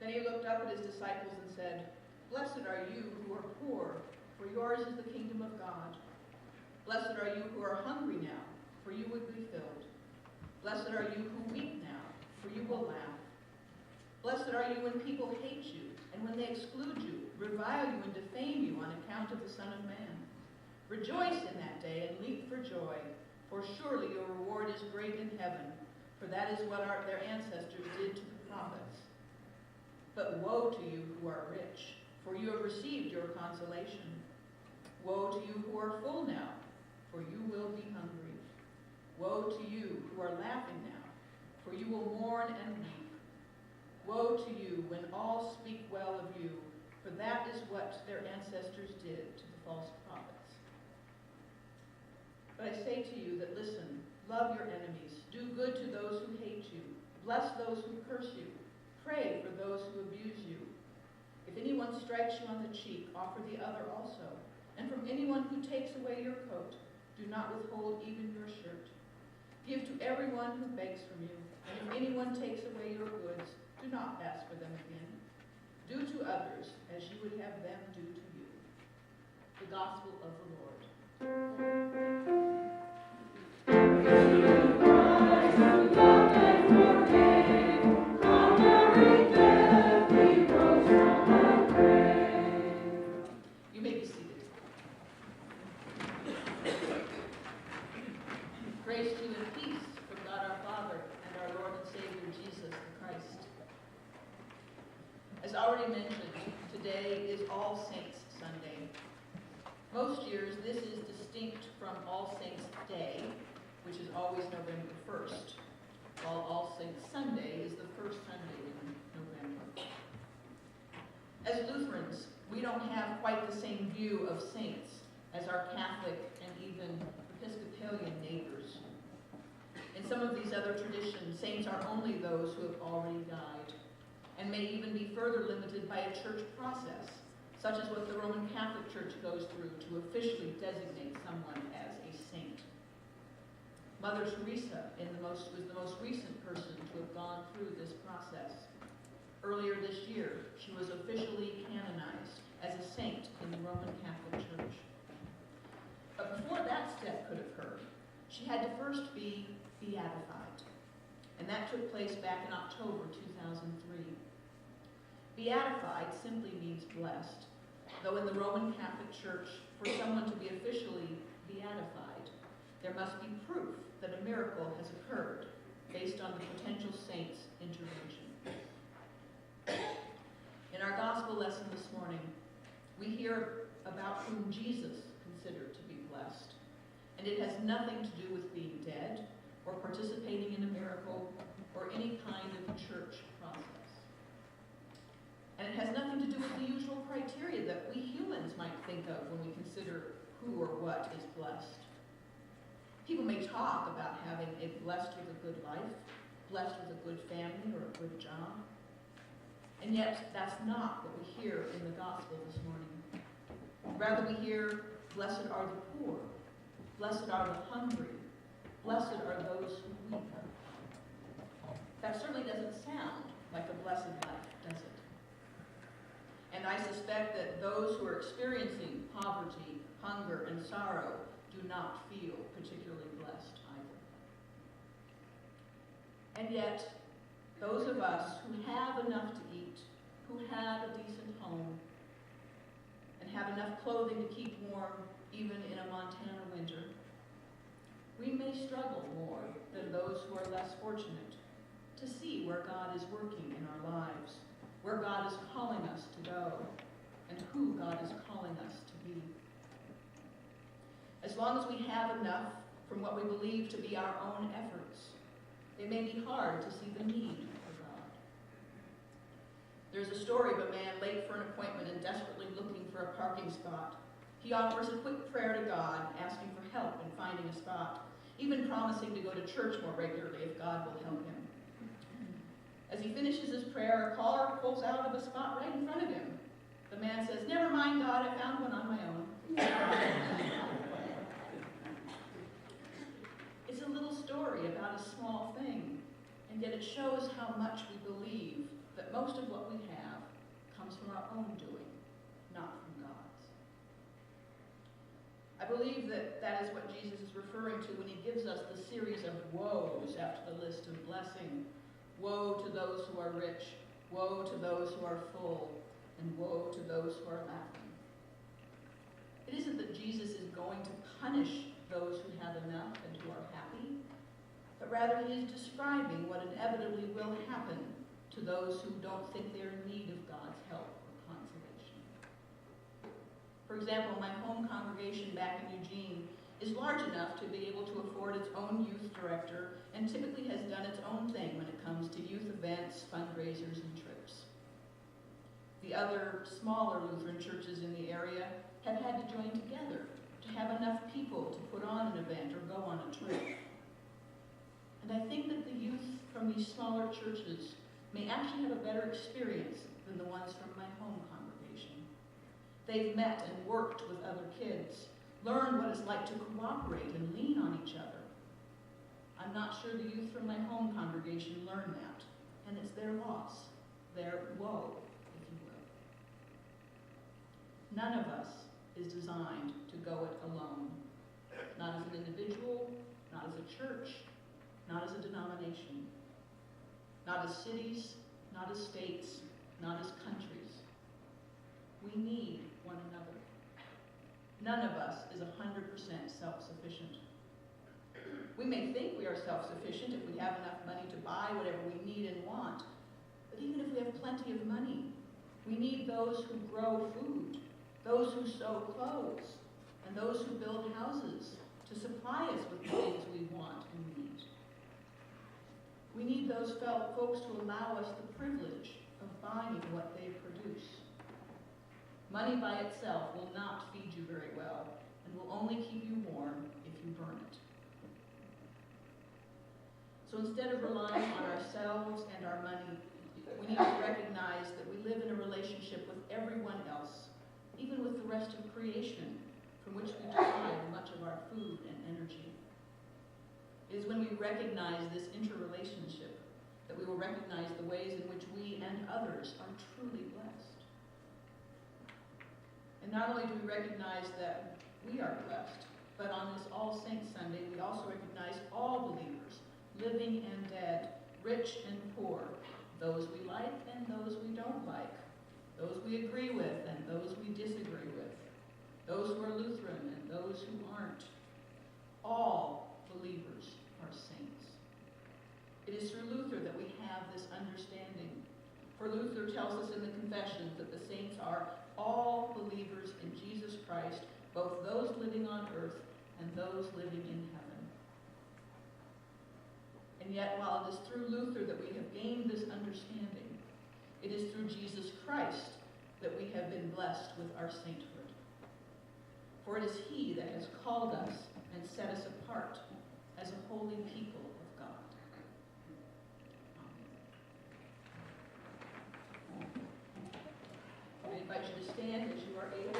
Then he looked up at his disciples and said, "Blessed are you who are poor, for yours is the kingdom of God. Blessed are you who are hungry now, for you will be filled. Blessed are you who weep now, for you will laugh. Blessed are you when people hate you, and when they exclude you, revile you, and defame you on account of the Son of Man. Rejoice in that day and leap for joy, for surely your reward is great in heaven, for that is what their ancestors did to the prophets. But woe to you who are rich, for you have received your consolation. Woe to you who are full now, for you will be hungry. Woe to you who are laughing now, for you will mourn and weep. Woe to you when all speak well of you, for that is what their ancestors did to the false prophets. But I say to you that listen, love your enemies, do good to those who hate you, bless those who curse you, pray for those who abuse you. If anyone strikes you on the cheek, offer the other also. And from anyone who takes away your coat, do not withhold even your shirt. Give to everyone who begs from you, and if anyone takes away your goods, do not ask for them again. Do to others as you would have them do to you. The Gospel of the Lord. You may be seated. Grace to you and peace from God our Father and our Lord and Savior Jesus the Christ. As already mentioned, today is All Saints Sunday. Most years this is distinct from All Saints Day, which is always November 1st, while All Saints Sunday is the first Sunday in November. As Lutherans, we don't have quite the same view of saints as our Catholic and even Episcopalian neighbors. In some of these other traditions, saints are only those who have already died, and may even be further limited by a church process, such as what the Roman Catholic Church goes through to officially designate someone as a saint. Mother Teresa was the most recent person to have gone through this process. Earlier this year, she was officially canonized as a saint in the Roman Catholic Church. But before that step could occur, she had to first be beatified, and that took place back in October 2003. Beatified simply means blessed, though in the Roman Catholic Church, for someone to be officially beatified, there must be proof that a miracle has occurred based on the potential saint's intervention. In our gospel lesson this morning, we hear about whom Jesus considered to be blessed, and it has nothing to do with being dead or participating in a miracle or any kind of church process. And it has nothing to do with the usual criteria that we humans might think of when we consider who or what is blessed. People may talk about having a blessed with a good life, blessed with a good family or a good job. And yet, that's not what we hear in the gospel this morning. Rather, we hear, blessed are the poor, blessed are the hungry, blessed are those who weep. That certainly doesn't sound like a blessed life, does it? And I suspect that those who are experiencing poverty, hunger, and sorrow do not feel particularly blessed either. And yet, those of us who have enough to eat, who have a decent home, and have enough clothing to keep warm even in a Montana winter, we may struggle more than those who are less fortunate to see where God is working in our lives, where God is calling us to go, and who God is calling us to be. As long as we have enough from what we believe to be our own efforts, it may be hard to see the need for God. There's a story of a man late for an appointment and desperately looking for a parking spot. He offers a quick prayer to God, asking for help in finding a spot, even promising to go to church more regularly if God will help him. As he finishes his prayer, a car pulls out of a spot right in front of him. The man says, "Never mind, God, I found one on my own." It's a little story about a small thing, and yet it shows how much we believe that most of what we have that is what Jesus is referring to when he gives us the series of woes after the list of blessing. Woe to those who are rich, woe to those who are full, and woe to those who are laughing. It isn't that Jesus is going to punish those who have enough and who are happy, but rather he is describing what inevitably will happen to those who don't think they're in need of God's help or consolation. For example, my home congregation back in Eugene is large enough to be able to afford its own youth director and typically has done its own thing when it comes to youth events, fundraisers, and trips. The other smaller Lutheran churches in the area have had to join together to have enough people to put on an event or go on a trip. And I think that the youth from these smaller churches may actually have a better experience than the ones from my home congregation. They've met and worked with other kids, learned what it's like to cooperate and lean on each other. I'm not sure the youth from my home congregation learned that, and it's their loss, their woe, if you will. None of us is designed to go it alone, not as an individual, not as a church, not as a denomination, not as cities, not as states, not as countries. We need one another. None of us is 100% self-sufficient. We may think we are self-sufficient if we have enough money to buy whatever we need and want, but even if we have plenty of money, we need those who grow food, those who sew clothes, and those who build houses to supply us with the things we want and need. We need those folks to allow us the privilege of buying what they produce. Money by itself will not feed you very well and will only keep you warm if you burn it. So instead of relying on ourselves and our money, we need to recognize that we live in a relationship with everyone else, even with the rest of creation, from which we derive much of our food and energy. It is when we recognize this interrelationship that we will recognize the ways in which we and others are truly blessed. And not only do we recognize that we are blessed, but on this All Saints Sunday, we also recognize all believers, living and dead, rich and poor, those we like and those we don't like, those we agree with and those we disagree with, those who are Lutheran and those who aren't. All believers are saints. It is through Luther that we have this understanding. For Luther tells us in the Confessions that the saints are all believers in Jesus Christ, both those living on earth and those living in heaven. And yet, while it is through Luther that we have gained this understanding, it is through Jesus Christ that we have been blessed with our sainthood. For it is he that has called us and set us apart as a holy people of God. Amen. I invite you to stand as you are able.